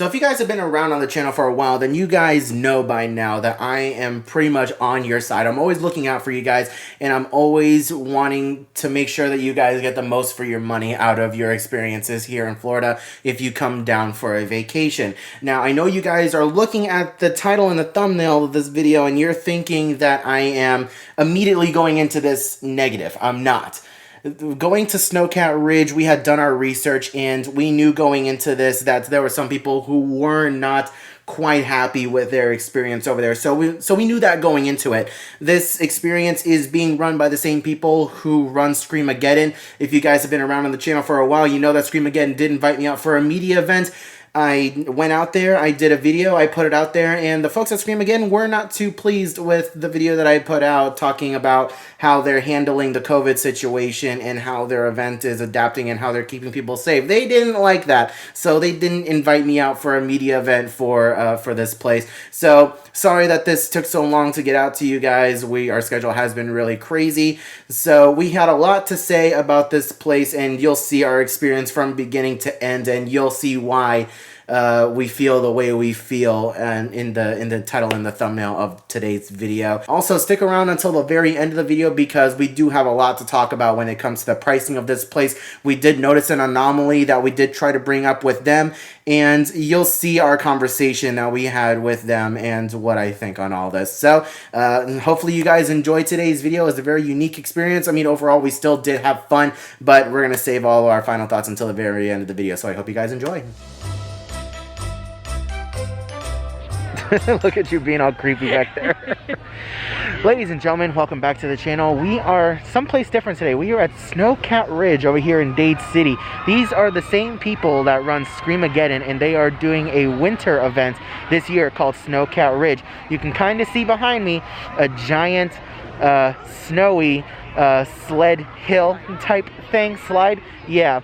So if you guys have been around on the channel for a while, then you guys know by now that I am pretty much on your side. I'm always looking out for you guys, and I'm always wanting to make sure that you guys get the most for your money out of your experiences here in Florida if you come down for a vacation. Now, I know you guys are looking at the title and the thumbnail of this video, and you're thinking that I am immediately going into this negative. I'm not. Going to Snowcat Ridge, we had done our research, and we knew going into this that there were some people who were not quite happy with their experience over there. So we knew that going into it. This experience is being run by the same people who run Screamageddon. If you guys have been around on the channel for a while, you know that Screamageddon did invite me out for a media event. I went out there, I did a video, I put it out there, and the folks at Screamageddon were not too pleased with the video that I put out talking about how they're handling the COVID situation and how their event is adapting and how they're keeping people safe. They didn't like that, so they didn't invite me out for a media event for this place. So sorry that this took so long to get out to you guys. Our schedule has been really crazy, so we had a lot to say about this place, and you'll see our experience from beginning to end, and you'll see why we feel the way we feel, and in the title and the thumbnail of today's video. Also, stick around until the very end of the video because we do have a lot to talk about when it comes to the pricing of this place. We did notice an anomaly that we did try to bring up with them, and you'll see our conversation that we had with them and what I think on all this. So hopefully you guys enjoyed today's video. It's a very unique experience. I mean, overall, we still did have fun, but we're going to save all of our final thoughts until the very end of the video. So I hope you guys enjoy. Look at you being all creepy back there. Ladies and gentlemen, welcome back to the channel. We are someplace different today. We are at Snowcat Ridge over here in Dade City. These are the same people that run Screamageddon, and they are doing a winter event this year called Snowcat Ridge. You can kind of see behind me a giant snowy sled hill type thing, slide. Yeah.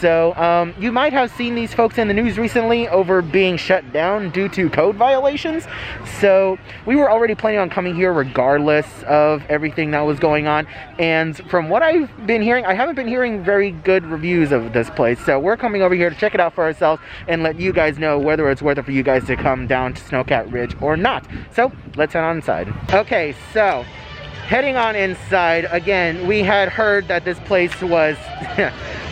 So, you might have seen these folks in the news recently over being shut down due to code violations. So, we were already planning on coming here regardless of everything that was going on. And from what I've been hearing, I haven't been hearing very good reviews of this place. So, we're coming over here to check it out for ourselves and let you guys know whether it's worth it for you guys to come down to Snowcat Ridge or not. So, let's head on inside. Okay, so heading on inside, again, we had heard that this place was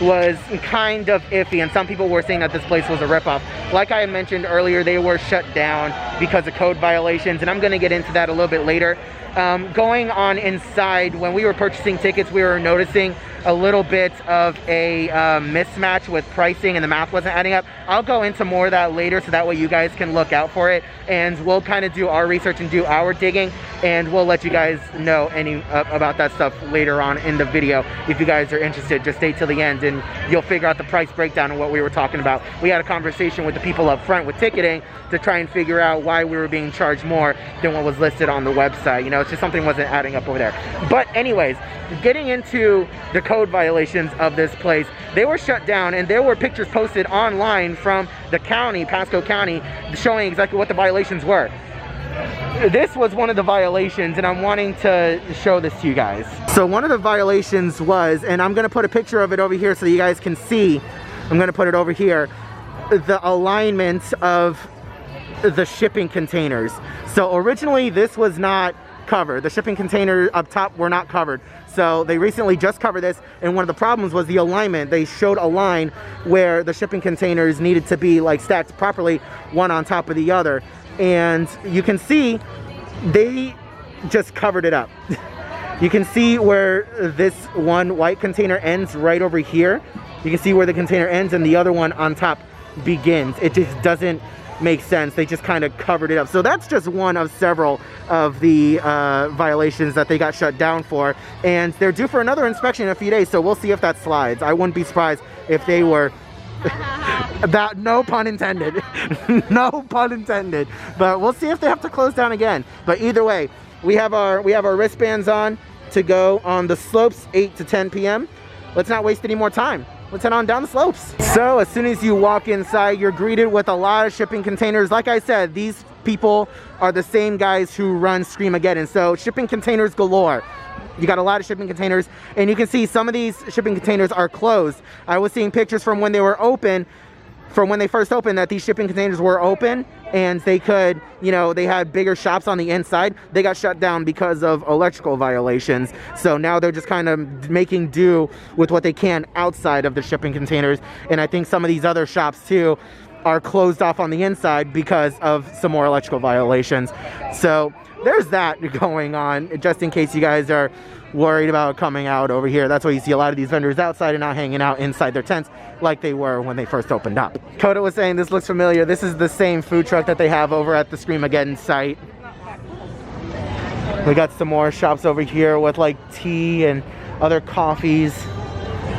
was kind of iffy, and some people were saying that this place was a ripoff. Like I mentioned earlier, they were shut down because of code violations, and I'm going to get into that a little bit later. Going on inside, when we were purchasing tickets, we were noticing a little bit of a mismatch with pricing, and the math wasn't adding up. I'll go into more of that later, so that way you guys can look out for it, and we'll kind of do our research and do our digging, and we'll let you guys know about that stuff later on in the video. If you guys are interested, just stay till the end and you'll figure out the price breakdown and what we were talking about. We had a conversation with the people up front with ticketing to try and figure out why we were being charged more than what was listed on the website. You know, it's just something wasn't adding up over there. But anyways, getting into the code violations of this place, they were shut down, and there were pictures posted online from the county, Pasco County, showing exactly what the violations were. This was one of the violations, and I'm wanting to show this to you guys. So one of the violations was, and I'm going to put a picture of it over here so you guys can see, I'm going to put it over here, the alignment of the shipping containers. So originally this was not covered. The shipping containers up top were not covered. So they recently just covered this, and one of the problems was the alignment. They showed a line where the shipping containers needed to be like stacked properly, one on top of the other. And you can see they just covered it up. You can see where this one white container ends right over here. You can see where the container ends and the other one on top begins. It just doesn't make sense. They just kind of covered it up. So that's just one of several of the violations that they got shut down for, and they're due for another inspection in a few days, so we'll see if that slides. I wouldn't be surprised if they were that, no pun intended. No pun intended. But we'll see if they have to close down again. But either way, we have our wristbands on to go on the slopes 8 to 10 p.m. Let's not waste any more time. Let's head on down the slopes. So as soon as you walk inside, you're greeted with a lot of shipping containers. Like I said, these people are the same guys who run Screamageddon. So shipping containers galore. You got a lot of shipping containers, and you can see some of these shipping containers are closed. I was seeing pictures from when they were open from when they first opened, that these shipping containers were open and they could, you know, they had bigger shops on the inside. They got shut down because of electrical violations. So now they're just kind of making do with what they can outside of the shipping containers. And I think some of these other shops too are closed off on the inside because of some more electrical violations. So there's that going on, just in case you guys are worried about coming out over here. That's why you see a lot of these vendors outside and not hanging out inside their tents like they were when they first opened up. Coda was saying this looks familiar. This is the same food truck that they have over at the Screamageddon site. We got some more shops over here with like tea and other coffees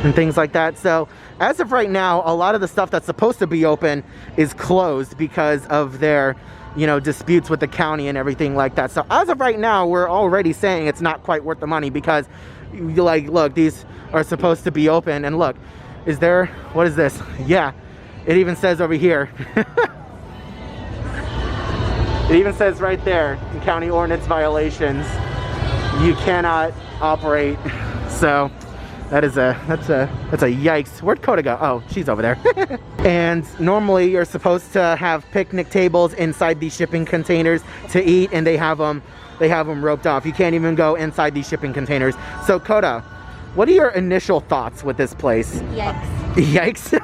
and things like that. So as of right now, a lot of the stuff that's supposed to be open is closed because of their, you know, disputes with the county and everything like that. So as of right now, we're already saying it's not quite worth the money because, like, look, these are supposed to be open. And look, is there, what is this? Yeah, it even says over here. It even says right there in county ordinance violations, you cannot operate. So that's a yikes. Where'd Coda go? Oh, she's over there. And normally you're supposed to have picnic tables inside these shipping containers to eat, and they have them roped off. You can't even go inside these shipping containers. So Coda, what are your initial thoughts with this place? Yikes. Yikes.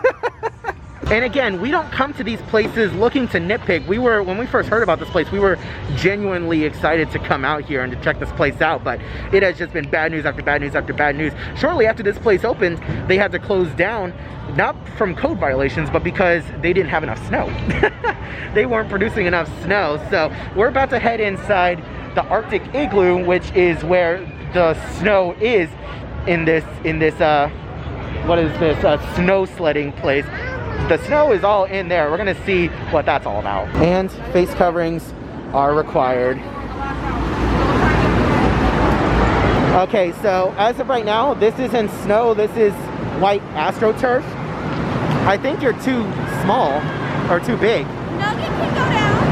And again, we don't come to these places looking to nitpick. When we first heard about this place, we were genuinely excited to come out here and to check this place out, but it has just been bad news after bad news after bad news. Shortly after this place opened, they had to close down, not from code violations, but because they didn't have enough snow. They weren't producing enough snow. So we're about to head inside the Arctic Igloo, which is where the snow is in this what is this, snow sledding place. The snow is all in there. We're gonna see what that's all about. And face coverings are required. Okay, so as of right now, this isn't snow, this is white AstroTurf. I think you're too small or too big. Nugget can go down.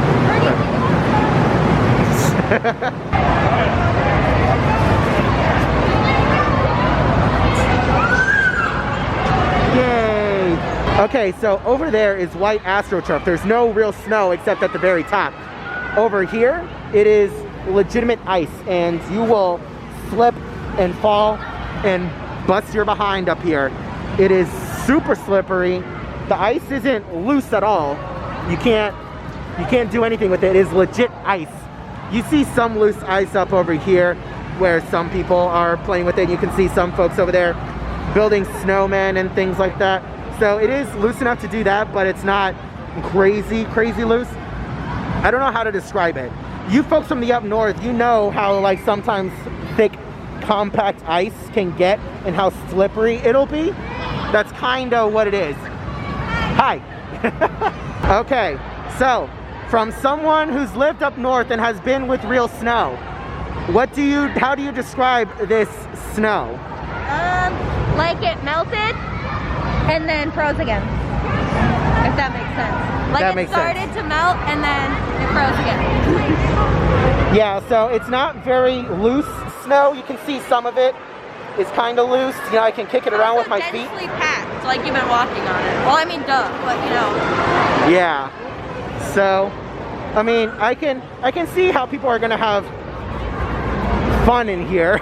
Yay! Okay, so over there is white AstroTurf. There's no real snow except at the very top. Over here, it is legitimate ice, and you will slip and fall and bust your behind up here. It is super slippery. The ice isn't loose at all. You can't do anything with it. It is legit ice. You see some loose ice up over here where some people are playing with it. You can see some folks over there building snowmen and things like that. So it is loose enough to do that, but it's not crazy loose. I don't know how to describe it. You folks from the up north, you know how like sometimes thick, compact ice can get and how slippery it'll be. That's kind of what it is. Hi. Okay, so from someone who's lived up north and has been with real snow, how do you describe this snow? Like it melted and then froze again, if that makes sense. Like it started to melt and then it froze again. Yeah, so it's not very loose snow. You can see some of it is kind of loose. You know, I can kick it around with my feet. Densely packed, like you've been walking on it. Well, I mean, duh, but you know. Yeah. So, I mean, I can see how people are gonna have fun in here.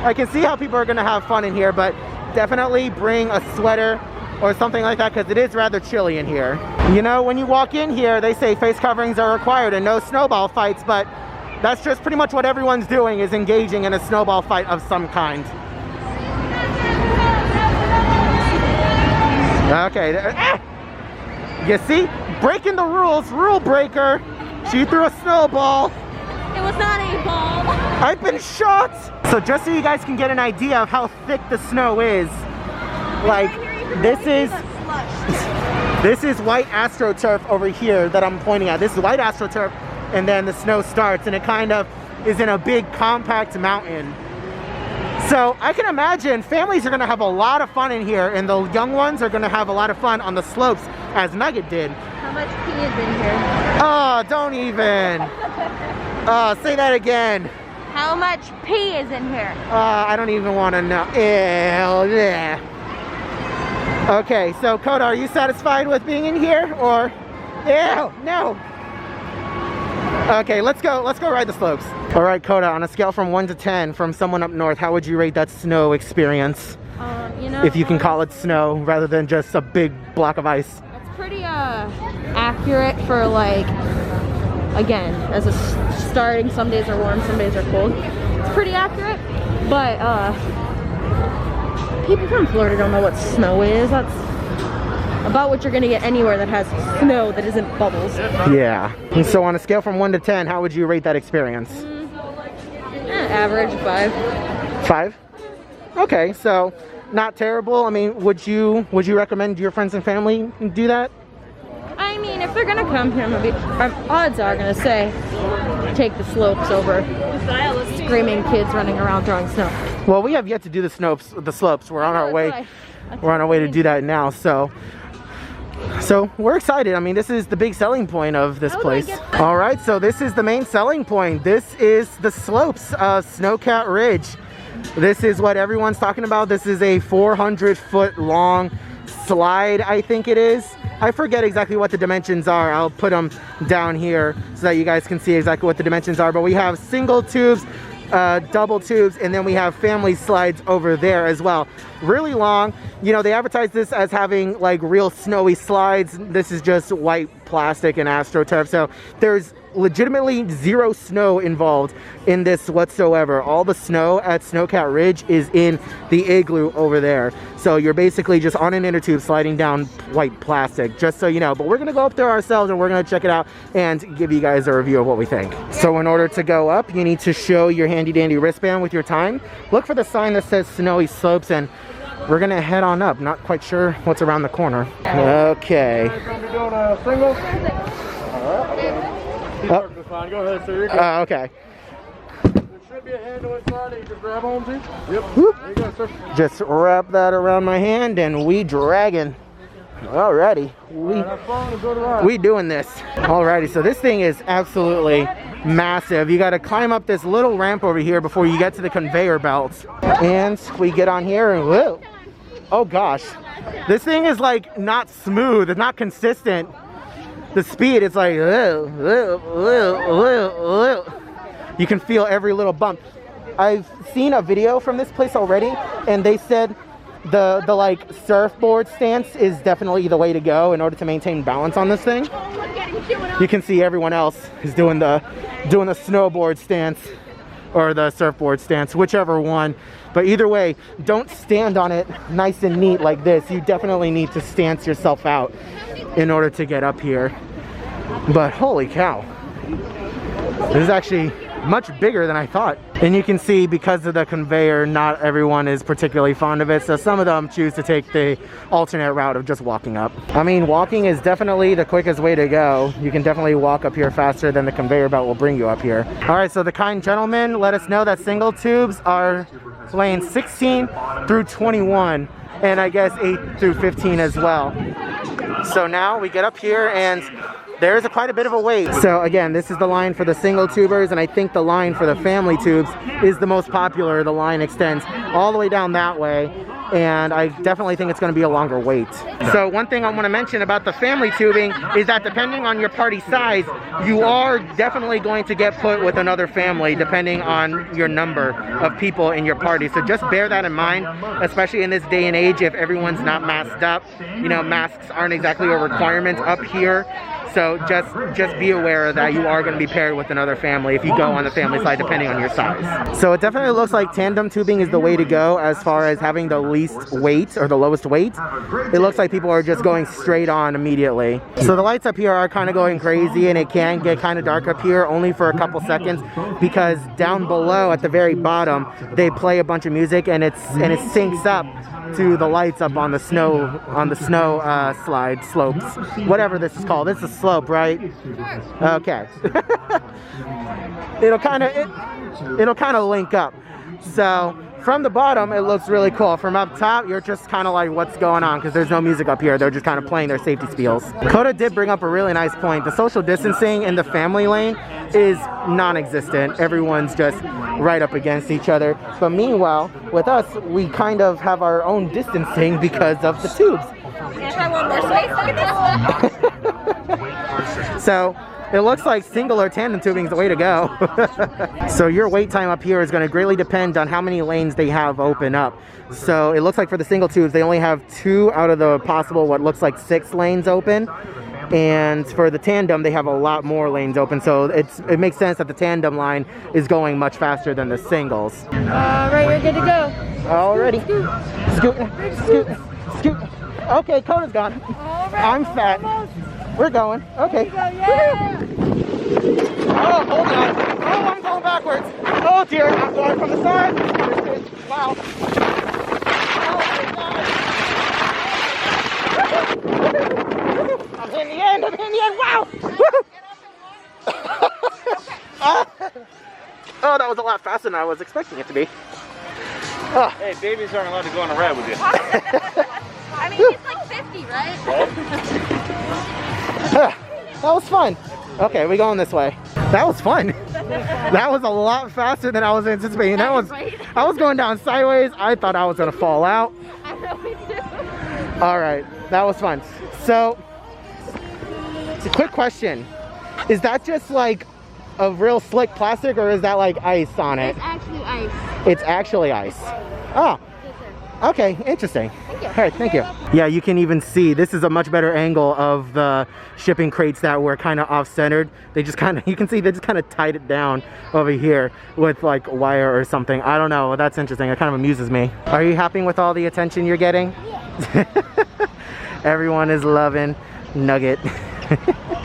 I can see how people are gonna have fun in here, but definitely bring a sweater or something like that because it is rather chilly in here. You know, when you walk in here, they say face coverings are required and no snowball fights, but that's just pretty much what everyone's doing, is engaging in a snowball fight of some kind. Okay. You see? Breaking the rules, rule breaker. She threw a snowball. It was not a ball. I've been shot. So just so you guys can get an idea of how thick the snow is, like this is white AstroTurf over here that I'm pointing at. This is white AstroTurf, and then the snow starts, and it kind of is in a big compact mountain. So I can imagine families are gonna have a lot of fun in here, and the young ones are gonna have a lot of fun on the slopes as Nugget did. How much pee is in here? Oh, don't even. Say that again. How much pee is in here? I don't even want to know. Ew, yeah. Okay, so Coda, are you satisfied with being in here, or? Ew, no. Okay, let's go ride the slopes. All right, Coda, on a scale from 1 to 10, from someone up north, how would you rate that snow experience? You know, if you can call it snow rather than just a big block of ice. It's pretty accurate for, like, again, as a starting, some days are warm, some days are cold. It's pretty accurate, but people from Florida don't know what snow is. That's about what you're gonna get anywhere that has snow that isn't bubbles. Yeah. And so on a scale from 1 to 10, how would you rate that experience? Average 5. 5? Okay, so not terrible. I mean, would you recommend your friends and family do that? I mean, if they're gonna come here, maybe odds are gonna say take the slopes over screaming kids running around throwing snow. Well, we have yet to do the slopes. We're on our way. We're on our way to do that now. So we're excited. I mean, this is the big selling point of this place. All right, so this is the main selling point. This is the slopes of Snowcat Ridge. This is what everyone's talking about. This is a 400-foot long slide, I think it is. I forget exactly what the dimensions are. I'll put them down here so that you guys can see exactly what the dimensions are. But we have single tubes, double tubes, and then we have family slides over there as well. Really long. You know, they advertise this as having like real snowy slides. This is just white plastic and AstroTurf. So there's legitimately zero snow involved in this whatsoever. All the snow at Snowcat Ridge is in the igloo over there. So you're basically just on an inner tube sliding down white plastic, just so you know. But we're gonna go up there ourselves and we're gonna check it out and give you guys a review of what we think. So in order to go up, you need to show your handy dandy wristband with your time. Look for the sign that says Snowy Slopes, and we're gonna head on up. Not quite sure what's around the corner. Okay. Oh. Go ahead, sir. You're good. Okay. There should be a handle inside that you can grab onto. Yep. Whoop. There you go, sir. Just wrap that around my hand and we dragging. Alrighty. We doing this. Alrighty, so this thing is absolutely massive. You gotta climb up this little ramp over here before you get to the conveyor belts. And we get on here and whoa. Oh gosh. This thing is like not smooth, it's not consistent. The speed, it's like, you can feel every little bump. I've seen a video from this place already, and they said the like surfboard stance is definitely the way to go in order to maintain balance on this thing. You can see everyone else is doing the snowboard stance or the surfboard stance, whichever one. But either way, don't stand on it nice and neat like this. You definitely need to stance yourself out in order to get up here. But holy cow, this is actually much bigger than I thought. And you can see, because of the conveyor, not everyone is particularly fond of it, so some of them choose to take the alternate route of just walking up. I mean, walking is definitely the quickest way to go. You can definitely walk up here faster than the conveyor belt will bring you up here. All right, so the kind gentleman let us know that single tubes are lanes 16 through 21, and I guess 8 through 15 as well. So now we get up here and there's quite a bit of a wait. So again, this is the line for the single tubers, and I think the line for the family tubes is the most popular. The line extends all the way down that way, and I definitely think it's going to be a longer wait. So one thing I want to mention about the family tubing is that depending on your party size, you are definitely going to get put with another family depending on your number of people in your party. So just bear that in mind, especially in this day and age. If everyone's not masked up, you know, masks aren't exactly a requirement up here. So just be aware that you are going to be paired with another family if you go on the family side, depending on your size. So it definitely looks like tandem tubing is the way to go as far as having the least weight or the lowest weight. It looks like people are just going straight on immediately. So the lights up here are kind of going crazy, and it can get kind of dark up here only for a couple seconds, because down below at the very bottom they play a bunch of music, and it syncs up to the lights up on the snow slide slopes, whatever this is called. It's a slope, right? Okay. it'll kind of link up. So from the bottom it looks really cool. From up top you're just kind of like, what's going on, because there's no music up here. They're just kind of playing their safety spiels. Coda did bring up a really nice point. The social distancing in the family lane is non-existent. Everyone's just right up against each other. But meanwhile, with us, we kind of have our own distancing because of the tubes. If I want more space, look at this. So it looks like single or tandem tubing is the way to go. So your wait time up here is going to greatly depend on how many lanes they have open up. So it looks like for the single tubes, they only have 2 out of the possible what looks like 6 lanes open. And for the tandem, they have a lot more lanes open. So it makes sense that the tandem line is going much faster than the singles. Alright, we're good to go. Already. Scoot, scoot, scoot. Okay, Coda's gone. Alright, I'm fat. almost. We're going. Okay. Yeah. Oh, hold on. Oh, I'm going backwards. Oh dear, I'm going from the side. Wow. Oh my God. I'm in the end. I'm in the end. Wow. Oh, that was a lot faster than I was expecting it to be. Oh. Hey, babies aren't allowed to go on a ride with you. I mean, he's like 50, right? That was fun. Okay, we going this way. That was fun. That was a lot faster than I was anticipating. I was going down sideways. I thought I was gonna fall out. I know, me too. All right, that was fun. So, it's a quick question. Is that just like a real slick plastic, or is that like ice on it? It's actually ice. It's actually ice. Oh, okay, interesting. Thank you. All right, thank you. Yeah, you can even see this is a much better angle of the shipping crates that were kind of off-centered. They just kind of, you can see they just kind of tied it down over here with like wire or something. I don't know. That's interesting. It kind of amuses me. Are you happy with all the attention you're getting? Yeah. Everyone is loving Nugget.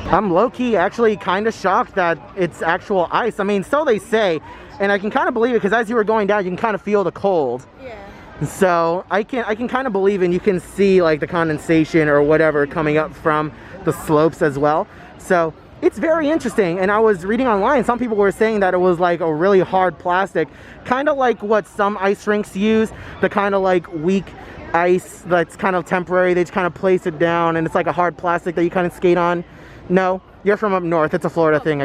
I'm low-key actually kind of shocked that it's actual ice. I mean, so they say, and I can kind of believe it because as you were going down, you can kind of feel the cold. Yeah. So I can kind of believe, and you can see like the condensation or whatever coming up from the slopes as well. So it's very interesting. And I was reading online, some people were saying that it was like a really hard plastic, kind of like what some ice rinks use, the kind of like weak ice that's kind of temporary. They just kind of place it down and it's like a hard plastic that you kind of skate on. No, you're from up north. It's a Florida thing.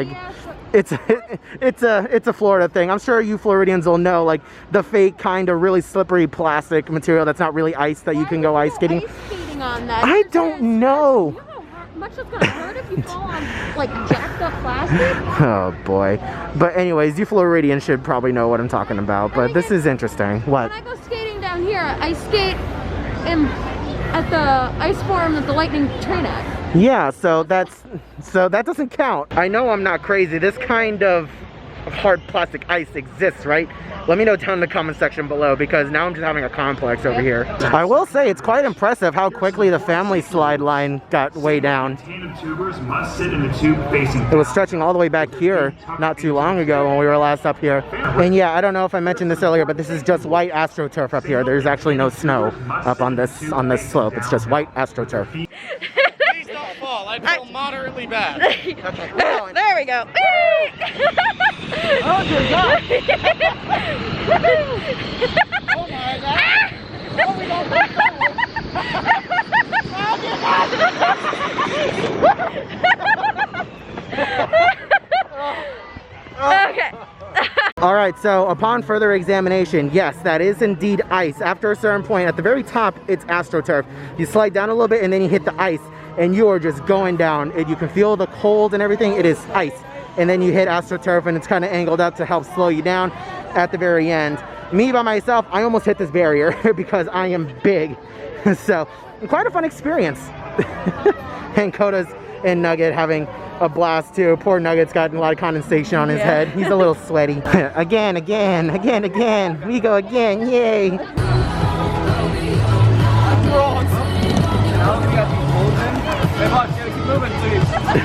It's a Florida thing. I'm sure you Floridians will know, like the fake kind of really slippery plastic material that's not really ice that you can go ice skating. Ice skating on that. I don't know. You know how much it's gonna hurt if you fall on like jacked up plastic? Oh boy. But anyways, you Floridians should probably know what I'm talking about. But this is interesting. What? When I go skating down here, I skate at the ice forum that the Lightning train at. Yeah, so that doesn't count. I know I'm not crazy. This kind of hard plastic ice exists, right? Let me know down in the comment section below, because now I'm just having a complex over here. I will say it's quite impressive how quickly the family slide line got way down. Tandem tubers must sit in the tube facing. It was stretching all the way back here not too long ago when we were last up here. And yeah, I don't know if I mentioned this earlier, but this is just white AstroTurf up here. There's actually no snow up on this slope. It's just white AstroTurf. Please don't fall. I feel moderately bad. Okay, There we go. oh dear God! Oh my God! Oh, we don't think so. Oh dear God! Okay. All right, so upon further examination, yes, that is indeed ice. After a certain point, at the very top, it's AstroTurf. You slide down a little bit and then you hit the ice and you are just going down. And you can feel the cold and everything. It is ice. And then you hit AstroTurf and it's kind of angled up to help slow you down at the very end. Me by myself, I almost hit this barrier because I am big. So, quite a fun experience. And Coda's and Nugget having a blast too. Poor Nugget's got a lot of condensation on his head. He's a little sweaty. Again. We go again, yay.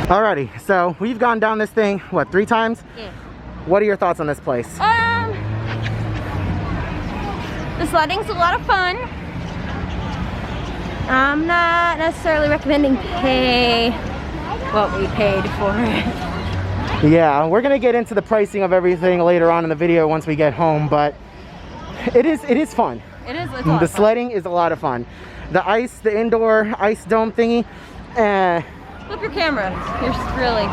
Alrighty, so we've gone down this thing, what, 3 times? Yeah. What are your thoughts on this place? The sledding's a lot of fun. I'm not necessarily recommending pay what we paid for it. Yeah, we're gonna get into the pricing of everything later on in the video once we get home, but it is fun. It is. It's a lot The of fun. sledding is a lot of fun. The ice, the indoor ice dome thingy, Flip your camera. You're really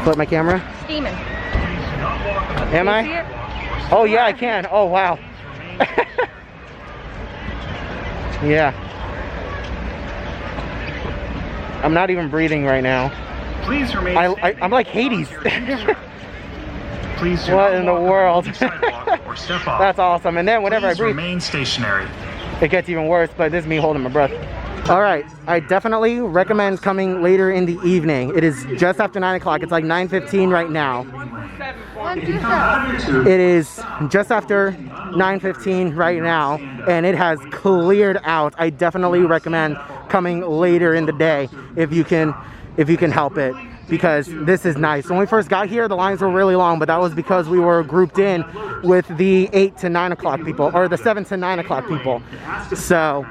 flip my camera. steaming. Am I? Oh yeah, I can. Oh wow. Yeah. I'm not even breathing right now. Please remain. I'm like Hades. Please do What not in the walk world? on the sidewalk or step off. That's awesome. And then whenever Please I breathe, remain stationary. it gets even worse, but this is me holding my breath. All right, I definitely recommend coming later in the evening. It is just after 9 o'clock. It's like 9:15 right now. It is just after 9:15 right now, and it has cleared out. I definitely recommend coming later in the day if you can help it, because this is nice. When we first got here, the lines were really long, but that was because we were grouped in with the 8 to 9 o'clock people, or the 7 to 9 o'clock people. So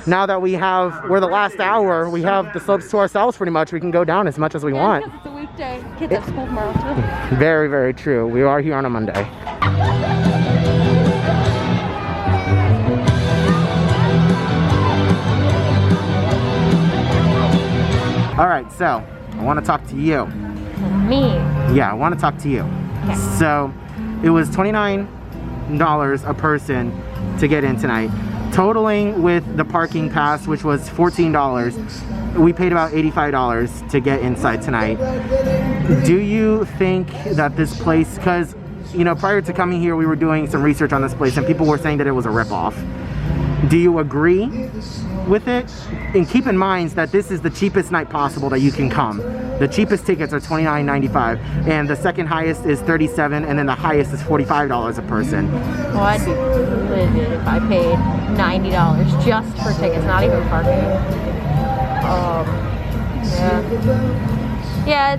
now that we're the last hour, we have the slopes to ourselves pretty much. We can go down as much as we want. Because it's a weekday. Kids have school tomorrow too. Very, very true. We are here on a Monday. All right, so I want to talk to you. Me. Yeah, I want to talk to you. Okay. So it was $29 a person to get in tonight. Totaling with the parking pass, which was $14, we paid about $85 to get inside tonight. Do you think that this place, because, you know, prior to coming here, we were doing some research on this place and people were saying that it was a ripoff. Do you agree with it? And keep in mind that this is the cheapest night possible that you can come. The cheapest tickets are $29.95, and the second highest is $37, and then the highest is $45 a person. Well, I'd be livid if I paid $90 just for tickets, not even parking. Yeah,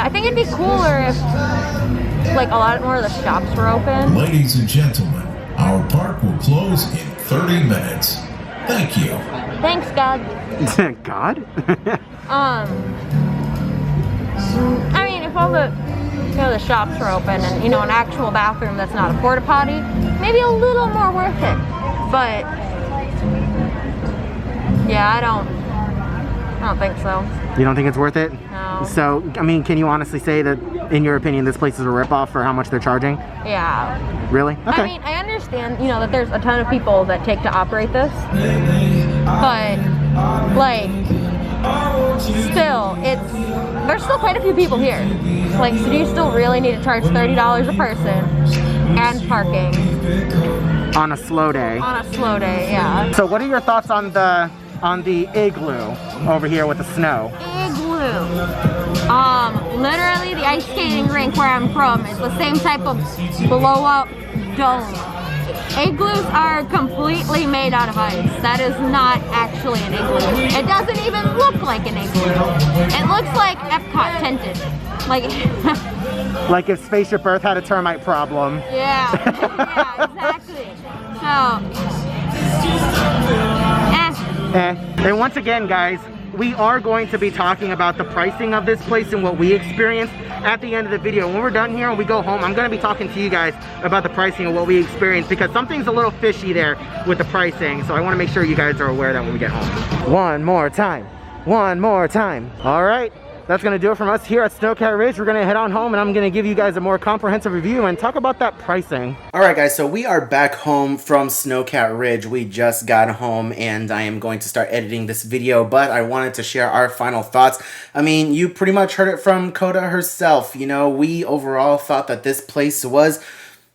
I think it'd be cooler if like a lot more of the shops were open. Ladies and gentlemen, our park will close in 30 minutes. Thank you. Thanks, God. God? I mean, if all the shops were open and, you know, an actual bathroom that's not a porta potty, maybe a little more worth it. But yeah, I don't think so. You don't think it's worth it? No. So, I mean, can you honestly say that, in your opinion, this place is a ripoff for how much they're charging? Yeah. Really? Okay. I mean, I understand, you know, that there's a ton of people that take to operate this, but like, still, there's still quite a few people here. Like, so do you still really need to charge $30 a person and parking? On a slow day. On a slow day, yeah. So what are your thoughts on the igloo over here with the snow? Igloo. Literally the ice skating rink where I'm from is the same type of blow up dome. Igloos are completely made out of ice. That is not actually an igloo. It doesn't even look like an igloo. It looks like Epcot tinted. Like if Spaceship Earth had a termite problem. Yeah, yeah, exactly. So, And once again, guys, we are going to be talking about the pricing of this place and what we experienced at the end of the video. When we're done here and we go home, I'm going to be talking to you guys about the pricing and what we experienced, because something's a little fishy there with the pricing. So I want to make sure you guys are aware of that when we get home. One more time. One more time. All right. That's going to do it from us here at Snowcat Ridge. We're going to head on home and I'm going to give you guys a more comprehensive review and talk about that pricing. All right, guys, so we are back home from Snowcat Ridge. We just got home and I am going to start editing this video, but I wanted to share our final thoughts. I mean, you pretty much heard it from Coda herself. You know, we overall thought that this place was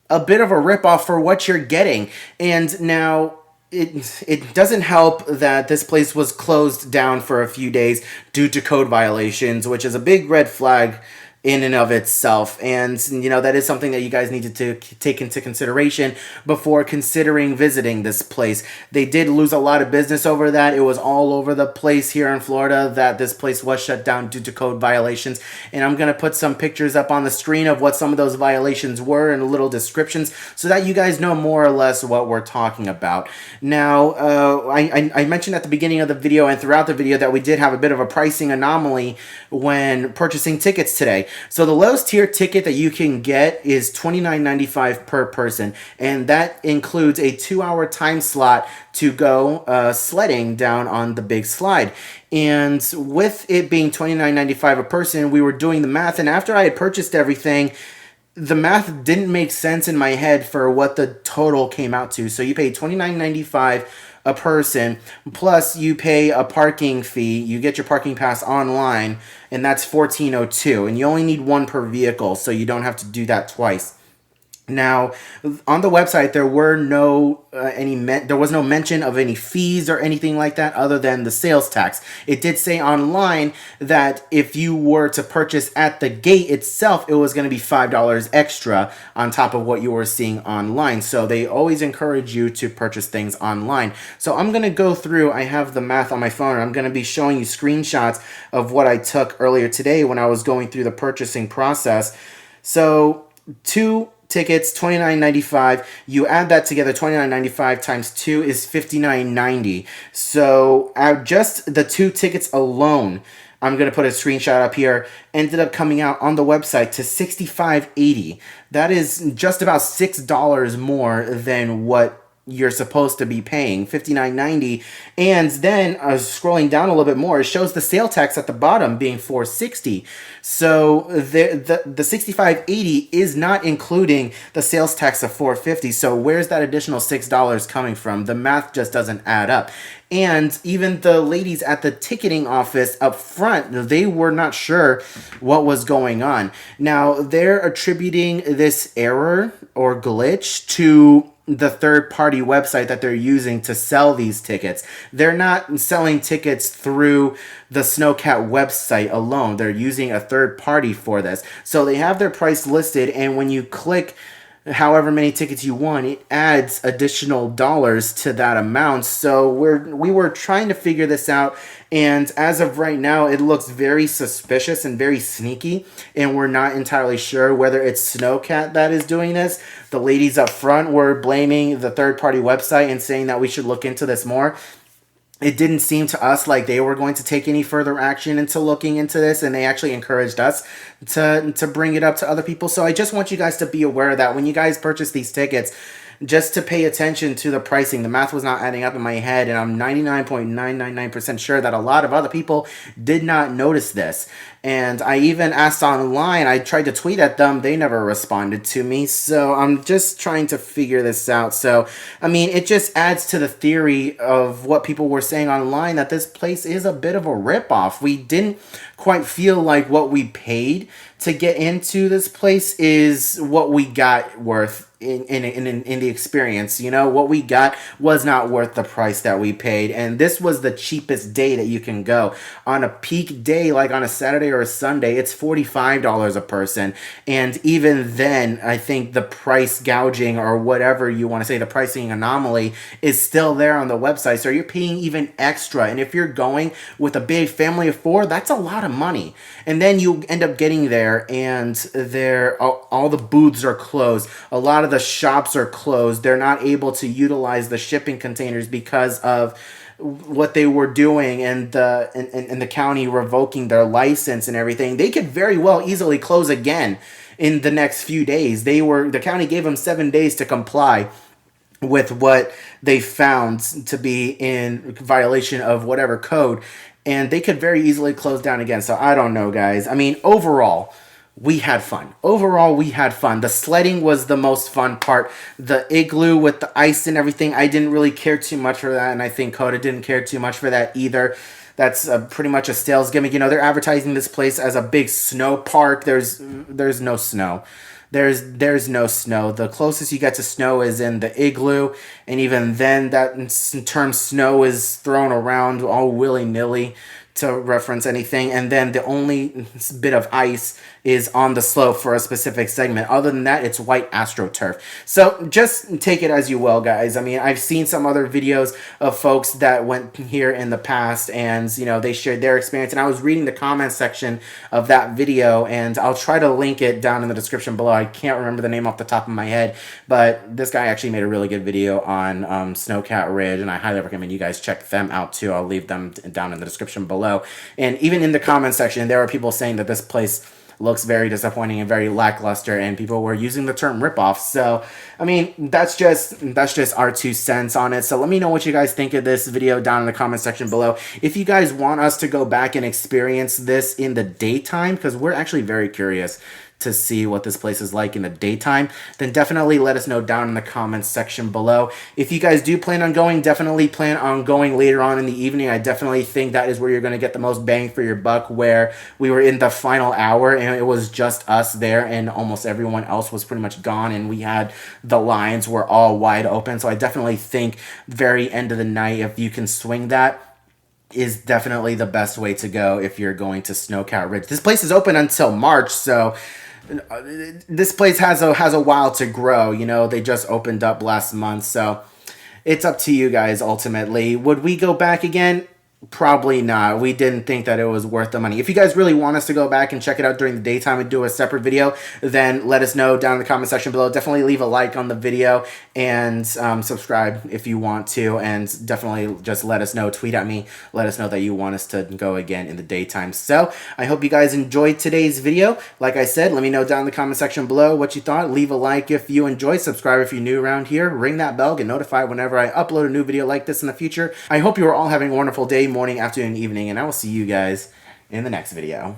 a bit of a ripoff for what you're getting. And now, it doesn't help that this place was closed down for a few days due to code violations, which is a big red flag in and of itself. And, you know, that is something that you guys needed to take into consideration before considering visiting this place. They did lose a lot of business over that. It was all over the place here in Florida that this place was shut down due to code violations. And I'm going to put some pictures up on the screen of what some of those violations were and little descriptions so that you guys know more or less what we're talking about. Now, I mentioned at the beginning of the video and throughout the video that we did have a bit of a pricing anomaly when purchasing tickets today. So the lowest tier ticket that you can get is $29.95 per person, and that includes a 2-hour time slot to go sledding down on the big slide. And with it being $29.95 a person, we were doing the math, and after I had purchased everything, the math didn't make sense in my head for what the total came out to. So you pay $29.95 a person, plus you pay a parking fee. You get your parking pass online, and that's $14.02, and you only need one per vehicle, so you don't have to do that twice. Now, on the website, there were there was no mention of any fees or anything like that other than the sales tax. It did say online that if you were to purchase at the gate itself, it was going to be $5 extra on top of what you were seeing online. So they always encourage you to purchase things online. So I'm going to go through, I have the math on my phone, and I'm going to be showing you screenshots of what I took earlier today when I was going through the purchasing process. So 2 tickets, $29.95. You add that together, $29.95 times 2 is $59.90. So just the 2 tickets alone, I'm going to put a screenshot up here, ended up coming out on the website to $65.80. That is just about $6 more than what you're supposed to be paying, $59.90. And then scrolling down a little bit more, it shows the sale tax at the bottom being $460. So the $65.80 is not including the sales tax of $450. So where's that additional $6 coming from? The math just doesn't add up. And even the ladies at the ticketing office up front, they were not sure what was going on. Now, they're attributing this error or glitch to the third-party website that they're using to sell these tickets. They're not selling tickets through the Snowcat website alone. They're using a third party for this. So they have their price listed, and when you click however many tickets you want, it adds additional dollars to that amount. So we were trying to figure this out, and as of right now, it looks very suspicious and very sneaky, and we're not entirely sure whether it's Snowcat that is doing this. The ladies up front were blaming the third-party website and saying that we should look into this more. It didn't seem to us like they were going to take any further action into looking into this, and they actually encouraged us to bring it up to other people. So I just want you guys to be aware of that when you guys purchase these tickets, just to pay attention to the pricing. The math was not adding up in my head, and I'm 99.999% sure that a lot of other people did not notice this. And I even asked online, I tried to tweet at them, they never responded to me. So I'm just trying to figure this out. So, I mean, it just adds to the theory of what people were saying online, that this place is a bit of a ripoff. We didn't quite feel like what we paid to get into this place is what we got worth in the experience. You know, what we got was not worth the price that we paid, and this was the cheapest day that you can go. On a peak day, like on a Saturday or a Sunday, it's $45 a person, and even then, I think the price gouging, or whatever you want to say, the pricing anomaly, is still there on the website, so you're paying even extra. And if you're going with a big family of 4, that's a lot of money. And then you end up getting there, and all the booths are closed. A lot of the shops are closed. They're not able to utilize the shipping containers because of what they were doing, and the county revoking their license and everything. They could very well easily close again in the next few days. The county gave them 7 days to comply with what they found to be in violation of whatever code, and they could very easily close down again. So I don't know, guys. I mean, overall, we had fun. The sledding was the most fun part. The igloo with the ice and everything, I didn't really care too much for that, and I think Coda didn't care too much for that either. That's pretty much a sales gimmick. You know, they're advertising this place as a big snow park. There's no snow. There's no snow. The closest you get to snow is in the igloo, and even then, that term snow is thrown around all willy-nilly to reference anything, and then the only bit of ice is on the slope for a specific segment. Other than that, it's white AstroTurf. So just take it as you will, guys. I mean, I've seen some other videos of folks that went here in the past, and you know, they shared their experience, and I was reading the comment section of that video, and I'll try to link it down in the description below. I can't remember the name off the top of my head, but this guy actually made a really good video on Snowcat Ridge, and I highly recommend you guys check them out too. I'll leave them down in the description below. And even in the comment section, there are people saying that this place looks very disappointing and very lackluster, and people were using the term ripoff. So, I mean, that's just our 2 cents on it. So let me know what you guys think of this video down in the comment section below. If you guys want us to go back and experience this in the daytime, because we're actually very curious to see what this place is like in the daytime, then definitely let us know down in the comments section below. If you guys do plan on going, definitely plan on going later on in the evening. I definitely think that is where you're going to get the most bang for your buck, where we were in the final hour and it was just us there and almost everyone else was pretty much gone, and we had the lines were all wide open. So I definitely think very end of the night, if you can swing that, is definitely the best way to go if you're going to Snowcat Ridge. This place is open until March, so this place has a while to grow. You know, they just opened up last month, so it's up to you guys ultimately. Would we go back again? Probably not. We didn't think that it was worth the money. If you guys really want us to go back and check it out during the daytime and do a separate video, then let us know down in the comment section below. Definitely leave a like on the video and subscribe if you want to, and definitely just let us know, tweet at me, let us know that you want us to go again in the daytime. So I hope you guys enjoyed today's video. Like I said, let me know down in the comment section below what you thought. Leave a like if you enjoyed, subscribe if you're new around here, ring that bell, get notified whenever I upload a new video like this in the future. I hope you are all having a wonderful day, morning, afternoon, evening, and I will see you guys in the next video.